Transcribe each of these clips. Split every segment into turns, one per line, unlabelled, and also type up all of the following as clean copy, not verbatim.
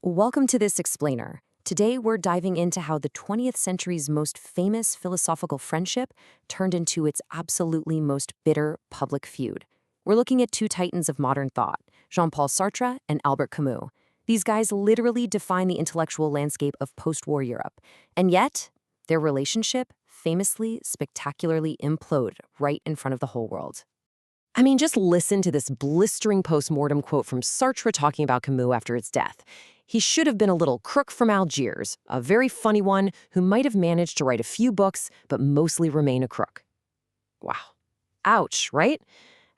Welcome to this explainer. Today we're diving into how the 20th century's most famous philosophical friendship turned into its absolutely most bitter public feud. We're looking at two titans of modern thought, Jean-Paul Sartre and Albert Camus. These guys literally define the intellectual landscape of post-war Europe. And yet, their relationship famously, spectacularly imploded right in front of the whole world. I mean, just listen to this blistering post-mortem quote from Sartre talking about Camus after its death. He should have been a little crook from Algiers, a very funny one who might have managed to write a few books, but mostly remain a crook. Wow. Ouch, right?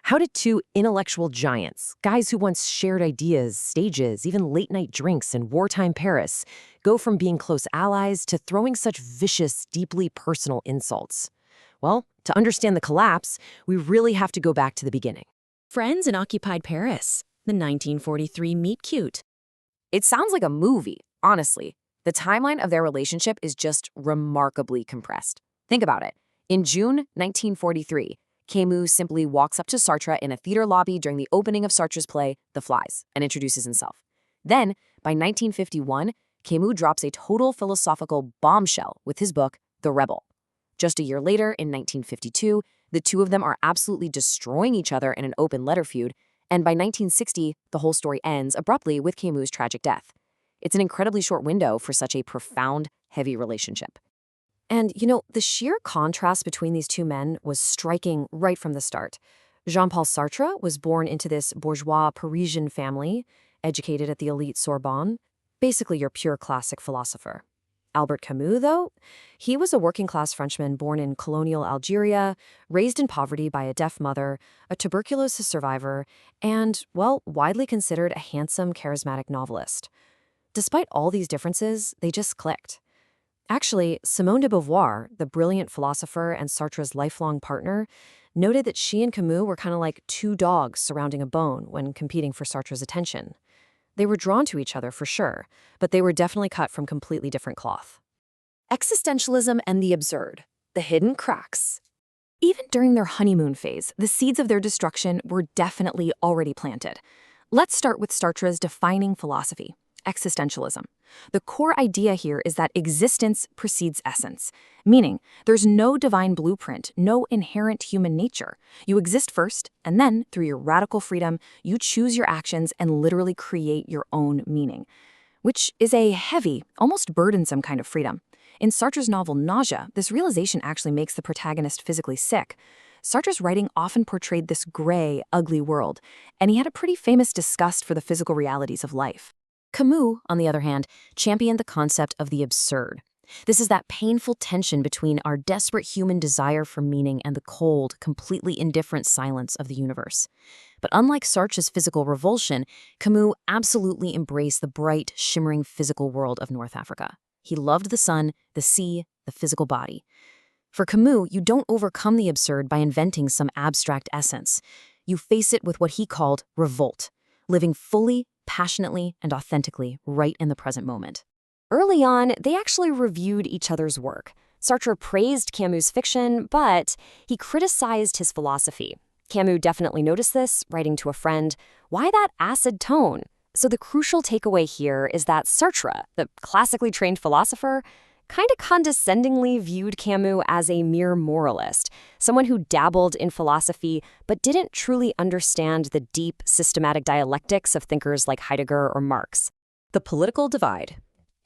How did two intellectual giants, guys who once shared ideas, stages, even late-night drinks in wartime Paris, go from being close allies to throwing such vicious, deeply personal insults? Well, to understand the collapse, we really have to go back to the beginning.
Friends in occupied Paris, the 1943 meet-cute.
It sounds like a movie, honestly. The timeline of their relationship is just remarkably compressed. Think about it. In June 1943, Camus simply walks up to Sartre in a theater lobby during the opening of Sartre's play, The Flies, and introduces himself. Then, by 1951, Camus drops a total philosophical bombshell with his book, The Rebel. Just a year later, in 1952, the two of them are absolutely destroying each other in an open letter feud, and by 1960, the whole story ends abruptly with Camus' tragic death. It's an incredibly short window for such a profound, heavy relationship. And, the sheer contrast between these two men was striking right from the start. Jean-Paul Sartre was born into this bourgeois Parisian family, educated at the elite Sorbonne, basically your pure classic philosopher. Albert Camus, though, he was a working-class Frenchman born in colonial Algeria, raised in poverty by a deaf mother, a tuberculosis survivor, and, widely considered a handsome, charismatic novelist. Despite all these differences, they just clicked. Actually, Simone de Beauvoir, the brilliant philosopher and Sartre's lifelong partner, noted that she and Camus were kind of like two dogs surrounding a bone when competing for Sartre's attention. They were drawn to each other for sure, but they were definitely cut from completely different cloth. Existentialism and the absurd, the hidden cracks. Even during their honeymoon phase, the seeds of their destruction were definitely already planted. Let's start with Sartre's defining philosophy, existentialism. The core idea here is that existence precedes essence, meaning there's no divine blueprint, no inherent human nature. You exist first, and then, through your radical freedom, you choose your actions and literally create your own meaning, which is a heavy, almost burdensome kind of freedom. In Sartre's novel Nausea, this realization actually makes the protagonist physically sick. Sartre's writing often portrayed this gray, ugly world, and he had a pretty famous disgust for the physical realities of life. Camus, on the other hand, championed the concept of the absurd. This is that painful tension between our desperate human desire for meaning and the cold, completely indifferent silence of the universe. But unlike Sartre's physical revulsion, Camus absolutely embraced the bright, shimmering physical world of North Africa. He loved the sun, the sea, the physical body. For Camus, you don't overcome the absurd by inventing some abstract essence. You face it with what he called revolt, living fully, passionately, and authentically right in the present moment. Early on, they actually reviewed each other's work. Sartre praised Camus' fiction, but he criticized his philosophy. Camus definitely noticed this, writing to a friend, "Why that acid tone?" So the crucial takeaway here is that Sartre, the classically trained philosopher, kind of condescendingly viewed Camus as a mere moralist, someone who dabbled in philosophy but didn't truly understand the deep, systematic dialectics of thinkers like Heidegger or Marx. The political divide.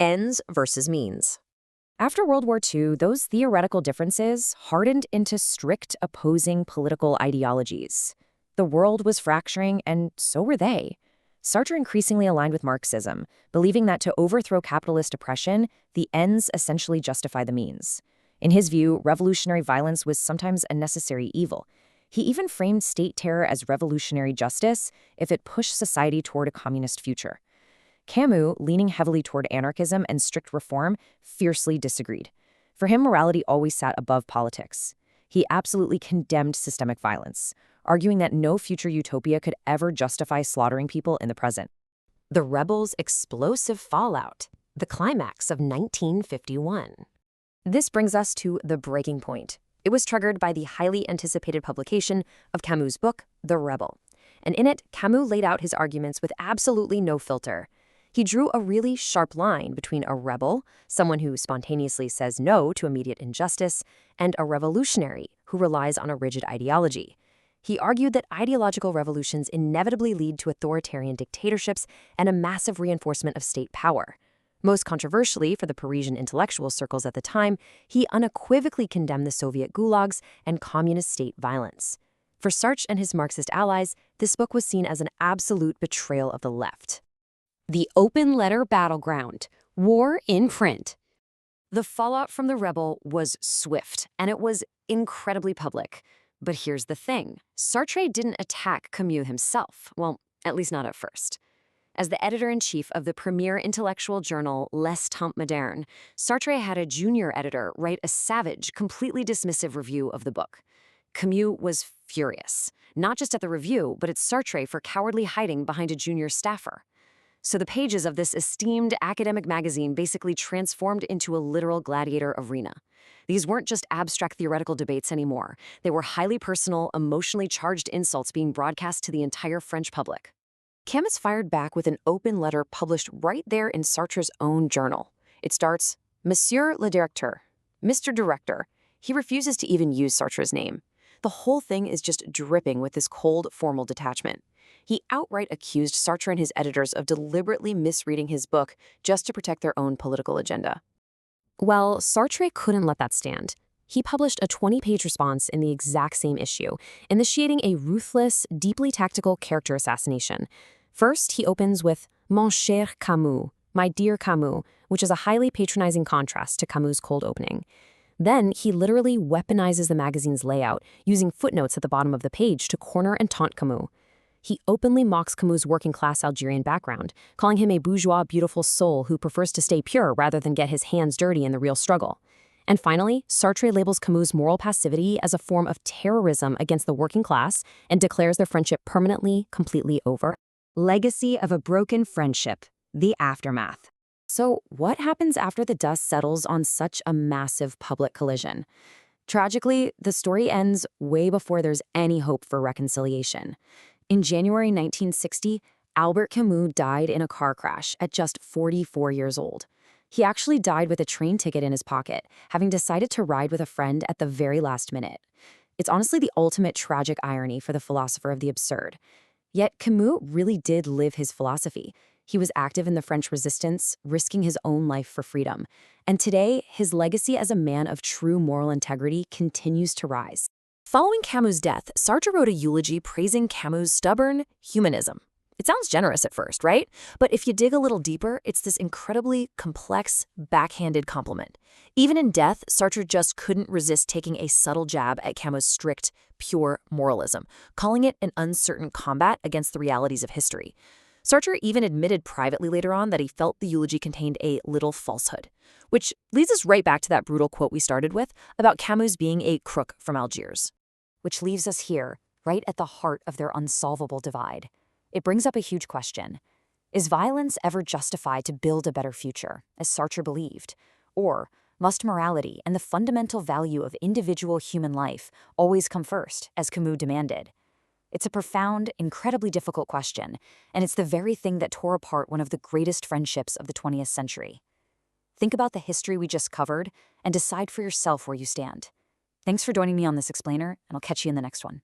Ends versus means. After World War II, those theoretical differences hardened into strict opposing political ideologies. The world was fracturing, and so were they. Sartre increasingly aligned with Marxism, believing that to overthrow capitalist oppression, the ends essentially justify the means. In his view, revolutionary violence was sometimes a necessary evil. He even framed state terror as revolutionary justice if it pushed society toward a communist future. Camus, leaning heavily toward anarchism and strict reform, fiercely disagreed. For him, morality always sat above politics. He absolutely condemned systemic violence, arguing that no future utopia could ever justify slaughtering people in the present. The rebels' explosive fallout, the climax of 1951. This brings us to the breaking point. It was triggered by the highly anticipated publication of Camus' book, The Rebel. And in it, Camus laid out his arguments with absolutely no filter.
He drew a really sharp line between a rebel, someone who spontaneously says no to immediate injustice, and a revolutionary who relies on a rigid ideology. He argued that ideological revolutions inevitably lead to authoritarian dictatorships and a massive reinforcement of state power. Most controversially for the Parisian intellectual circles at the time, he unequivocally condemned the Soviet gulags and communist state violence. For Sartre and his Marxist allies, this book was seen as an absolute betrayal of the left.
The open letter battleground, war in print. The fallout from the rebel was swift, and it was incredibly public. But here's the thing. Sartre didn't attack Camus himself. Well, at least not at first. As the editor-in-chief of the premier intellectual journal Les Temps Modernes, Sartre had a junior editor write a savage, completely dismissive review of the book. Camus was furious, not just at the review, but at Sartre for cowardly hiding behind a junior staffer. So the pages of this esteemed academic magazine basically transformed into a literal gladiator arena. These weren't just abstract theoretical debates anymore. They were highly personal, emotionally charged insults being broadcast to the entire French public. Camus fired back with an open letter published right there in Sartre's own journal. It starts, Monsieur le Directeur, Mr. Director. He refuses to even use Sartre's name. The whole thing is just dripping with this cold, formal detachment. He outright accused Sartre and his editors of deliberately misreading his book just to protect their own political agenda. Well, Sartre couldn't let that stand. He published a 20-page response in the exact same issue, initiating a ruthless, deeply tactical character assassination. First, he opens with Mon cher Camus, my dear Camus, which is a highly patronizing contrast to Camus' cold opening. Then, he literally weaponizes the magazine's layout, using footnotes at the bottom of the page to corner and taunt Camus. He openly mocks Camus' working-class Algerian background, calling him a bourgeois, beautiful soul who prefers to stay pure rather than get his hands dirty in the real struggle. And finally, Sartre labels Camus' moral passivity as a form of terrorism against the working class and declares their friendship permanently, completely over. Legacy of a broken friendship, the aftermath. So what happens after the dust settles on such a massive public collision? Tragically, the story ends way before there's any hope for reconciliation. In January 1960, Albert Camus died in a car crash at just 44 years old. He actually died with a train ticket in his pocket, having decided to ride with a friend at the very last minute. It's honestly the ultimate tragic irony for the philosopher of the absurd. Yet Camus really did live his philosophy. He was active in the French Resistance, risking his own life for freedom. And today, his legacy as a man of true moral integrity continues to rise. Following Camus' death, Sartre wrote a eulogy praising Camus' stubborn humanism. It sounds generous at first, right? But if you dig a little deeper, it's this incredibly complex, backhanded compliment. Even in death, Sartre just couldn't resist taking a subtle jab at Camus' strict, pure moralism, calling it an uncertain combat against the realities of history. Sartre even admitted privately later on that he felt the eulogy contained a little falsehood, which leads us right back to that brutal quote we started with about Camus being a crook from Algiers. Which leaves us here, right at the heart of their unsolvable divide. It brings up a huge question. Is violence ever justified to build a better future, as Sartre believed? Or must morality and the fundamental value of individual human life always come first, as Camus demanded? It's a profound, incredibly difficult question, and it's the very thing that tore apart one of the greatest friendships of the 20th century. Think about the history we just covered and decide for yourself where you stand. Thanks for joining me on this explainer, and I'll catch you in the next one.